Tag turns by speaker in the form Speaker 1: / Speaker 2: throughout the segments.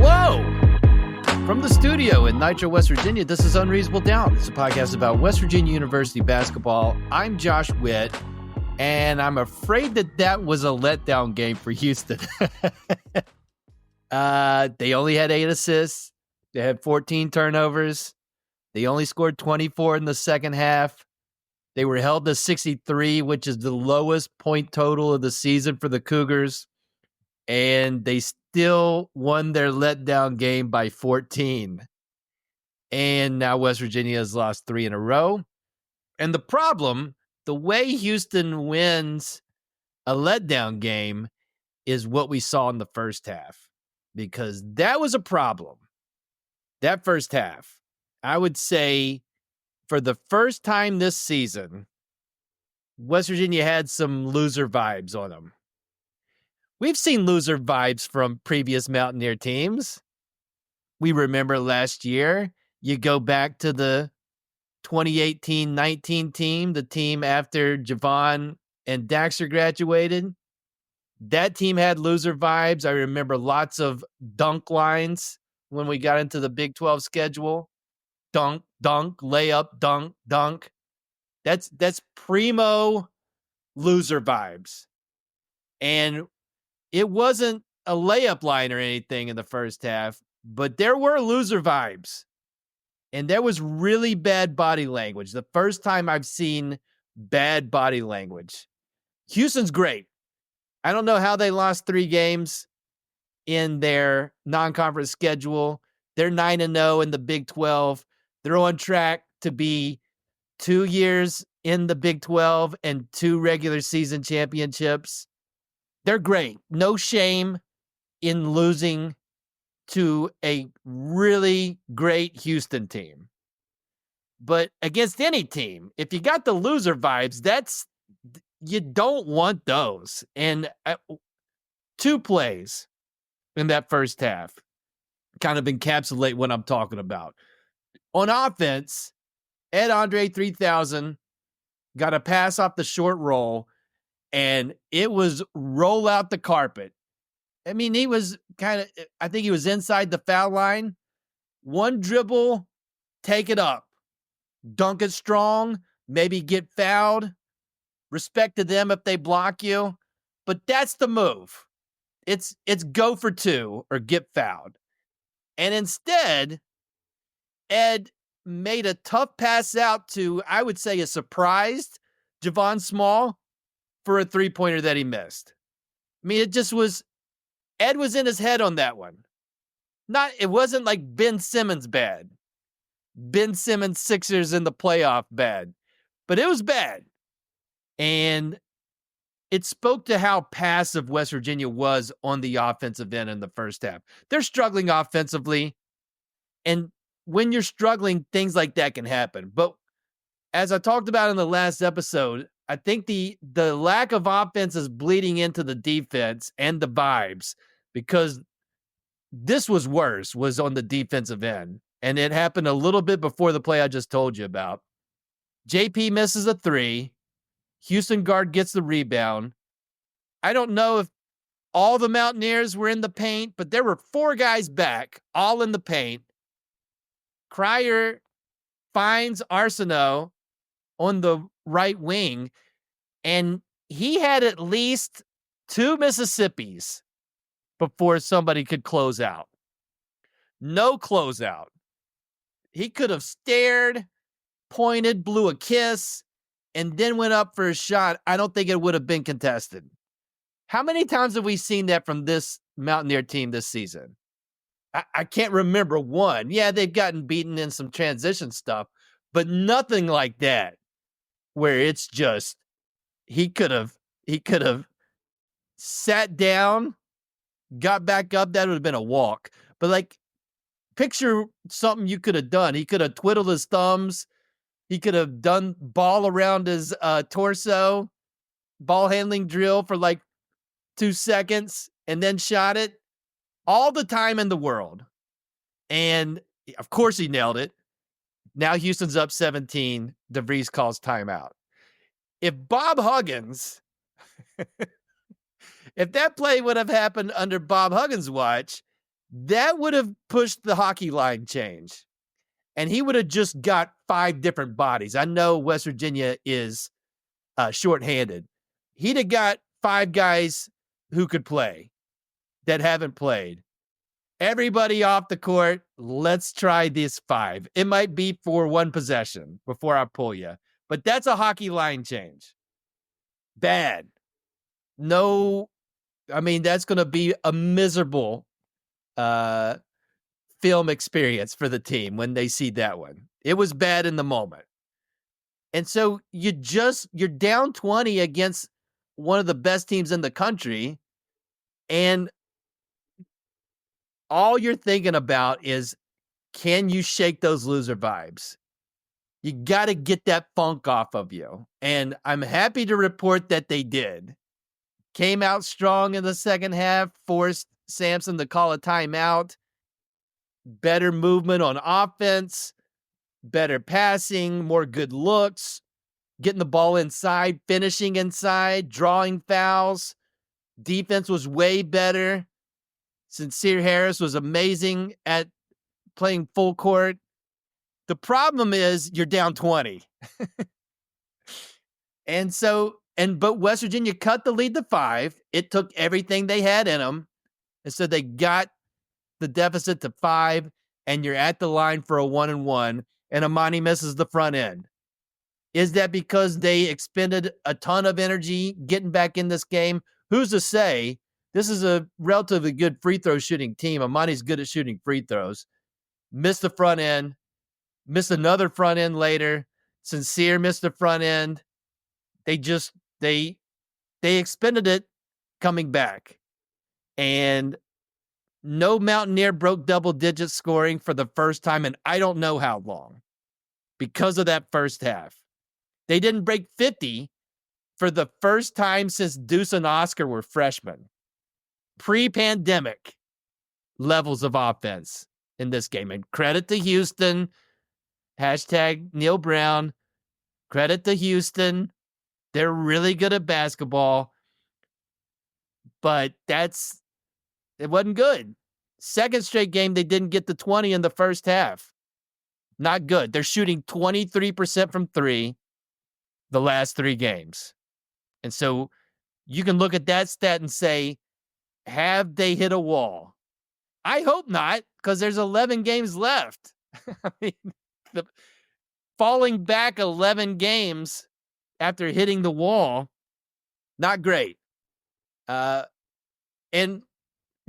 Speaker 1: Hello! From the studio in Nitro, West Virginia, this is Unreasonable Doubt. It's a podcast about West Virginia University basketball. I'm Josh Witt, and I'm afraid that was a letdown game for Houston. They only had 8 assists. They had 14 turnovers. They only scored 24 in the second half. They were held to 63, which is the lowest point total of the season for the Cougars. And they still won their letdown game by 14. And now West Virginia has lost 3 in a row. And the problem, the way Houston wins a letdown game is what we saw in the first half, because that was a problem. That first half, I would say for the first time this season, West Virginia had some loser vibes on them. We've seen loser vibes from previous Mountaineer teams. We remember last year, you go back to the 2018-19 team, the team after Javon and Daxter graduated. That team had loser vibes. I remember lots of dunk lines when we got into the Big 12 schedule. Dunk, dunk, layup, dunk, dunk. That's primo loser vibes. And it wasn't a layup line or anything in the first half, but there were loser vibes. And there was really bad body language. The first time I've seen bad body language. Houston's great. I don't know how they lost 3 games in their non-conference schedule. They're 9-0 in the Big 12. They're on track to be 2 years in the Big 12 and 2 regular season championships. They're great. No shame in losing to a really great Houston team. But against any team, if you got the loser vibes, you don't want those. And 2 plays in that first half kind of encapsulate what I'm talking about. On offense, Ed Andre 3000 got a pass off the short roll, and it was roll out the carpet. I mean, he was I think he was inside the foul line. 1 dribble, take it up. Dunk it strong, maybe get fouled. Respect to them if they block you. But that's the move. It's go for 2 or get fouled. And instead, Ed made a tough pass out to, I would say, a surprised Javon Small for a 3-pointer that he missed. I mean, it just was, Ed was in his head on that one. It wasn't like Ben Simmons bad. Ben Simmons Sixers in the playoff bad. But it was bad. And it spoke to how passive West Virginia was on the offensive end in the first half. They're struggling offensively. And when you're struggling, things like that can happen. But as I talked about in the last episode, I think the lack of offense is bleeding into the defense and the vibes, because this was worse, was on the defensive end. And it happened a little bit before the play I just told you about. JP misses a 3. Houston guard gets the rebound. I don't know if all the Mountaineers were in the paint, but there were 4 guys back, all in the paint. Cryer finds Arsenault on the right wing, and he had at least 2 Mississippis before somebody could close out. No closeout. He could have stared, pointed, blew a kiss, and then went up for a shot. I don't think it would have been contested. How many times have we seen that from this Mountaineer team this season? I can't remember one. Yeah, they've gotten beaten in some transition stuff, but nothing like that, where it's just, he could have sat down, got back up. That would have been a walk. But like, picture something you could have done. He could have twiddled his thumbs. He could have done ball around his torso, ball handling drill for like 2 seconds, and then shot it. All the time in the world. And of course he nailed it. Now Houston's up 17. DeVries calls timeout. If Bob Huggins, if that play would have happened under Bob Huggins' watch, That would have pushed the hockey line change. And he would have just got 5 different bodies. I know West Virginia is shorthanded. He'd have got 5 guys who could play that haven't played. Everybody off the court. Let's try this 5. It might be for one possession before I pull you, but that's a hockey line change. Bad. No, I mean, that's going to be a miserable film experience for the team when they see that one. It was bad in the moment. And so you're down 20 against one of the best teams in the country, and all you're thinking about is, can you shake those loser vibes? You got to get that funk off of you. And I'm happy to report that they did. Came out strong in the second half, forced Sampson to call a timeout. Better movement on offense, better passing, more good looks, getting the ball inside, finishing inside, drawing fouls. Defense was way better. Sincere Harris was amazing at playing full court. The problem is you're down 20. But West Virginia cut the lead to 5. It took everything they had in them. And so they got the deficit to 5, and you're at the line for a 1-and-1, and Amani misses the front end. Is that because they expended a ton of energy getting back in this game? Who's to say? This is a relatively good free throw shooting team. Amani's good at shooting free throws. Missed the front end. Missed another front end later. Sincere missed the front end. They expended it coming back. And no Mountaineer broke double digit scoring for the first time in I don't know how long because of that first half. They didn't break 50 for the first time since Deuce and Oscar were freshmen. Pre-pandemic levels of offense in this game. And credit to Houston. Hashtag Neil Brown. Credit to Houston. They're really good at basketball. But it wasn't good. Second straight game, they didn't get to 20 in the first half. Not good. They're shooting 23% from 3 the last 3 games. And so you can look at that stat and say, have they hit a wall? I hope not, because there's 11 games left. I mean, falling back 11 games after hitting the wall, not great. And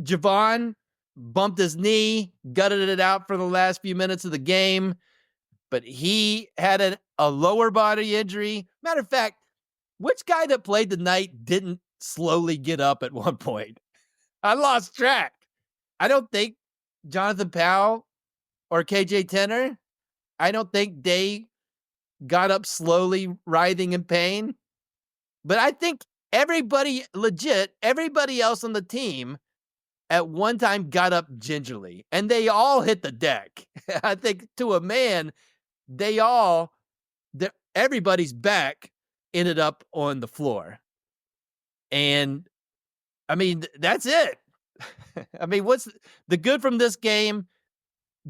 Speaker 1: Javon bumped his knee, gutted it out for the last few minutes of the game, but he had a lower body injury. Matter of fact, which guy that played tonight didn't slowly get up at one point? I lost track. I don't think Jonathan Powell or KJ Tenner, I don't think they got up slowly, writhing in pain. But I think everybody else on the team at one time got up gingerly, and they all hit the deck. I think to a man, everybody's back ended up on the floor. And I mean, that's it. I mean, what's the good from this game?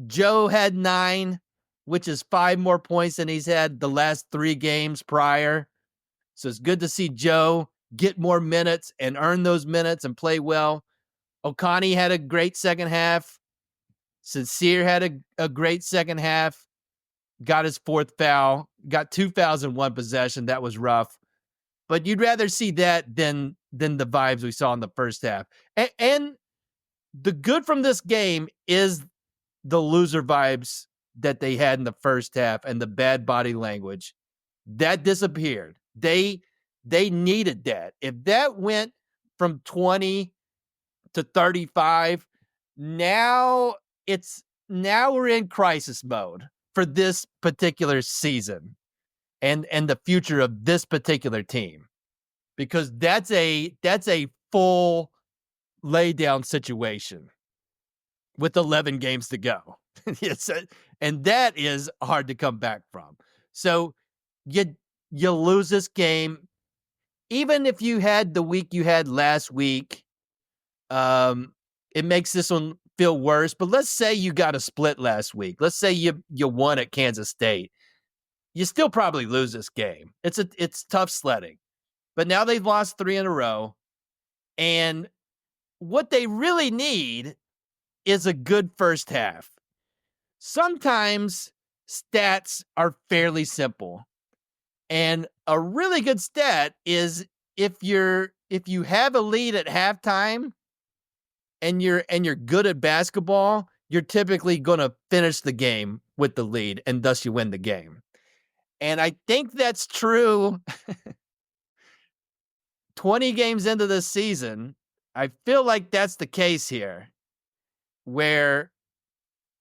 Speaker 1: Joe had 9, which is 5 more points than he's had the last 3 games prior. So it's good to see Joe get more minutes and earn those minutes and play well. Okani had a great second half. Sincere had a great second half. Got his 4th foul. Got 2 fouls in 1 possession. That was rough. But you'd rather see that than the vibes we saw in the first half. And the good from this game is the loser vibes that they had in the first half and the bad body language. That disappeared. They needed that. If that went from 20 to 35, now we're in crisis mode for this particular season and the future of this particular team, because that's a full lay down situation with 11 games to go. And that is hard to come back from. So you lose this game. Even if you had the week you had last week, it makes this one feel worse, but let's say you got a split last week. Let's say you won at Kansas State. You still probably lose this game. It's tough sledding. But now they've lost 3 in a row. And what they really need is a good first half. Sometimes stats are fairly simple. And a really good stat is if you have a lead at halftime and you're good at basketball, you're typically going to finish the game with the lead, and thus you win the game. And I think that's true 20 games into this season. I feel like that's the case here, where,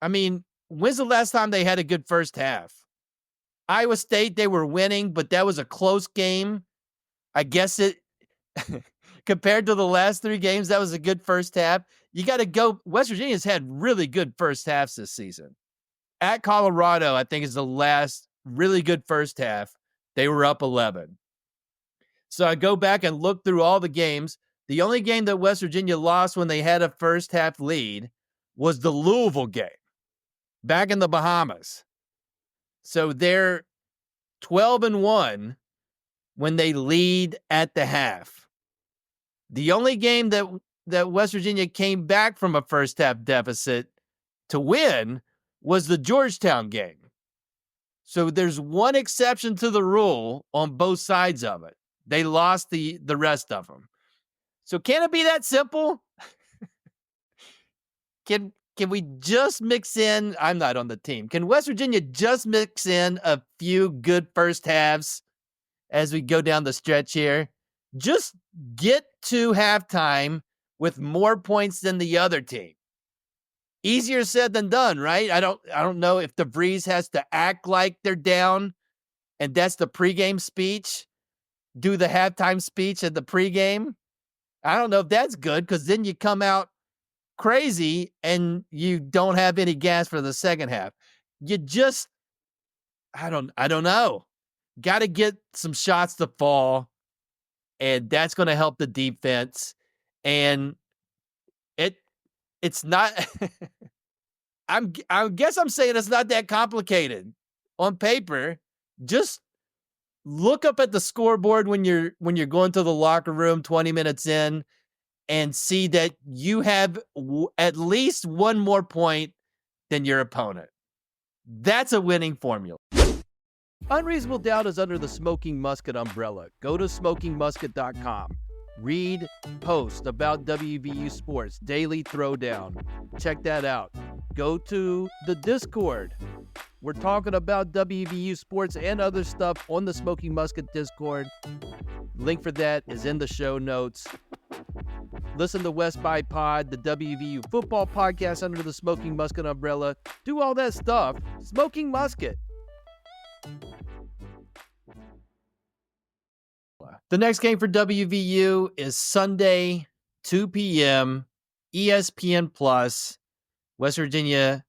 Speaker 1: I mean, when's the last time they had a good first half? Iowa State, they were winning, but that was a close game. I guess it, compared to the last 3 games, that was a good first half. You got to go. West Virginia's had really good first halves this season. At Colorado, I think is the last really good first half. They were up 11. So I go back and look through all the games. The only game that West Virginia lost when they had a first half lead was the Louisville game back in the Bahamas. So they're 12-1 when they lead at the half. The only game that West Virginia came back from a first half deficit to win was the Georgetown game. So there's one exception to the rule on both sides of it. They lost the rest of them. So can it be that simple? Can we just mix in? I'm not on the team. Can West Virginia just mix in a few good first halves as we go down the stretch here? Just get to halftime with more points than the other team. Easier said than done, right? I don't know if DeVries has to act like they're down, and that's the pregame speech. Do the halftime speech at the pregame. I don't know if that's good, because then you come out crazy and you don't have any gas for the second half. You just, I don't know. Got to get some shots to fall, and that's going to help the defense. And it's not. I guess I'm saying it's not that complicated on paper. Just look up at the scoreboard when you're going to the locker room 20 minutes in, and see that you have at least one more point than your opponent. That's a winning formula. Unreasonable Doubt is under the Smoking Musket umbrella. Go to smokingmusket.com. Read posts about WVU sports, daily throwdown. Check that out. Go to the Discord. We're talking about WVU sports and other stuff on the Smoking Musket Discord. Link for that is in the show notes. Listen to West by Pod, the WVU football podcast under the Smoking Musket umbrella. Do all that stuff. Smoking Musket. The next game for WVU is Sunday, 2 p.m., ESPN Plus. West Virginia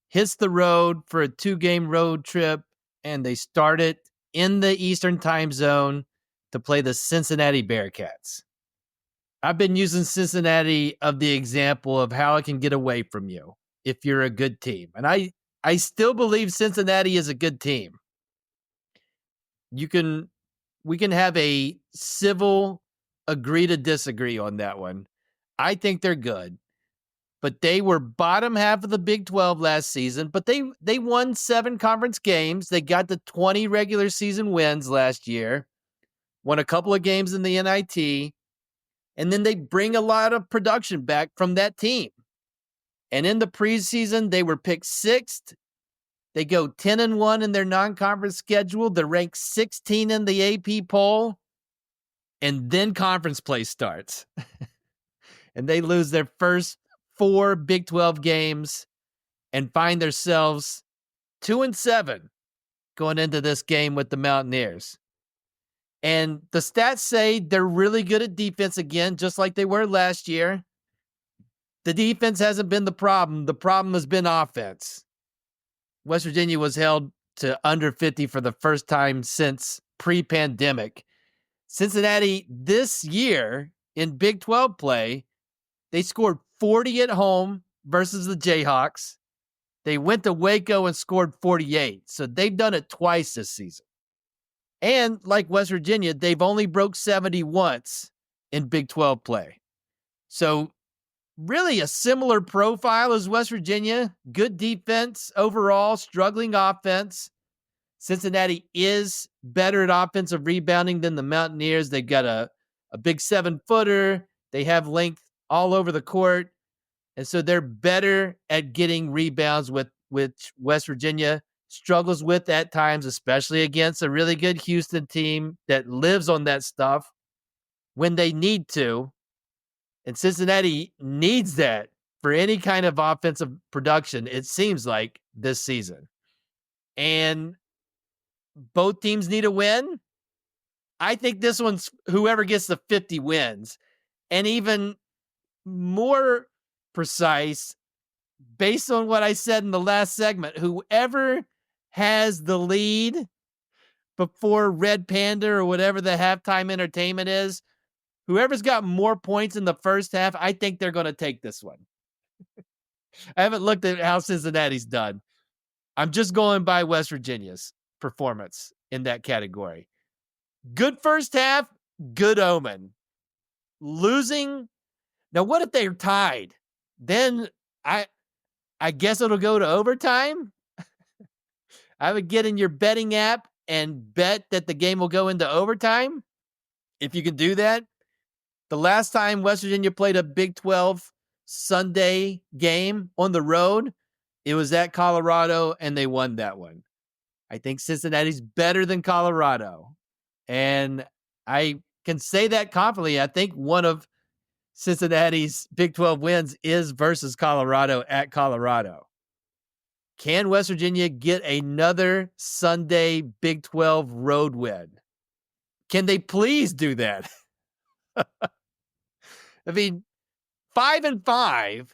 Speaker 1: hits the road for a 2-game road trip, and they start it in the Eastern time zone to play the Cincinnati Bearcats. I've been using Cincinnati of the example of how it can get away from you if you're a good team. And I still believe Cincinnati is a good team. We can have a civil agree to disagree on that one. I think they're good. But they were bottom half of the Big 12 last season, but they won 7 conference games. They got the 20 regular season wins last year, won a couple of games in the NIT, and then they bring a lot of production back from that team. And in the preseason, they were picked 6th. They go 10-1 in their non-conference schedule. They're ranked 16 in the AP poll. And then conference play starts. And they lose their first 4 Big 12 games and find themselves 2-7 going into this game with the Mountaineers. And the stats say they're really good at defense again, just like they were last year. The defense hasn't been the problem. The problem has been offense. West Virginia was held to under 50 for the first time since pre-pandemic. Cincinnati this year in Big 12 play, they scored 40 at home versus the Jayhawks. They went to Waco and scored 48. So they've done it twice this season. And like West Virginia, they've only broke 70 once in Big 12 play. So really a similar profile as West Virginia. Good defense overall, struggling offense. Cincinnati is better at offensive rebounding than the Mountaineers. They've got a big 7-footer. They have length all over the court. And so they're better at getting rebounds, which West Virginia struggles with at times, especially against a really good Houston team that lives on that stuff when they need to. And Cincinnati needs that for any kind of offensive production, it seems like, this season. And both teams need a win. I think this one's whoever gets the 50 wins. And even more precise, based on what I said in the last segment, whoever has the lead before Red Panda or whatever the halftime entertainment is, whoever's got more points in the first half, I think they're going to take this one. I haven't looked at how Cincinnati's done. I'm just going by West Virginia's performance in that category. Good first half, good omen. Losing. Now, what if they're tied? Then I guess it'll go to overtime. I would get in your betting app and bet that the game will go into overtime. If you can do that. The last time West Virginia played a Big 12 Sunday game on the road, it was at Colorado, and they won that one. I think Cincinnati's better than Colorado. And I can say that confidently. I think one of Cincinnati's Big 12 wins is versus Colorado at Colorado. Can West Virginia get another Sunday Big 12 road win? Can they please do that? I mean, 5-5.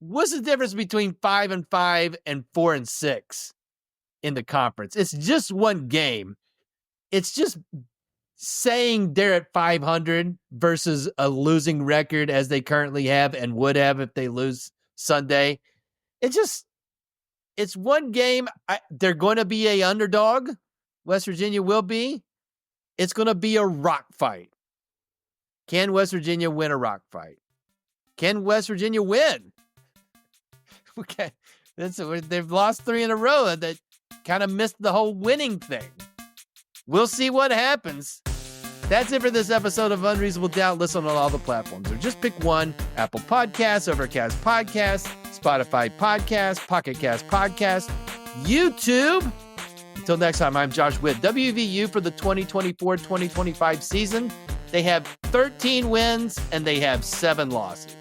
Speaker 1: What's the difference between 5-5 and 4-6 in the conference? It's just one game. It's just saying they're at 500 versus a losing record as they currently have and would have if they lose Sunday. It's one game. They're going to be a underdog. West Virginia will be. It's going to be a rock fight. Can West Virginia win a rock fight? Can West Virginia win? Okay, they've lost 3 in a row. That kind of missed the whole winning thing. We'll see what happens. That's it for this episode of Unreasonable Doubt. Listen on all the platforms, or just pick one: Apple Podcasts, Overcast Podcasts, Spotify Podcasts, Pocket Cast Podcasts, YouTube. Until next time, I'm Josh Witt. WVU for the 2024-2025 season. They have 13 wins and they have 7 losses.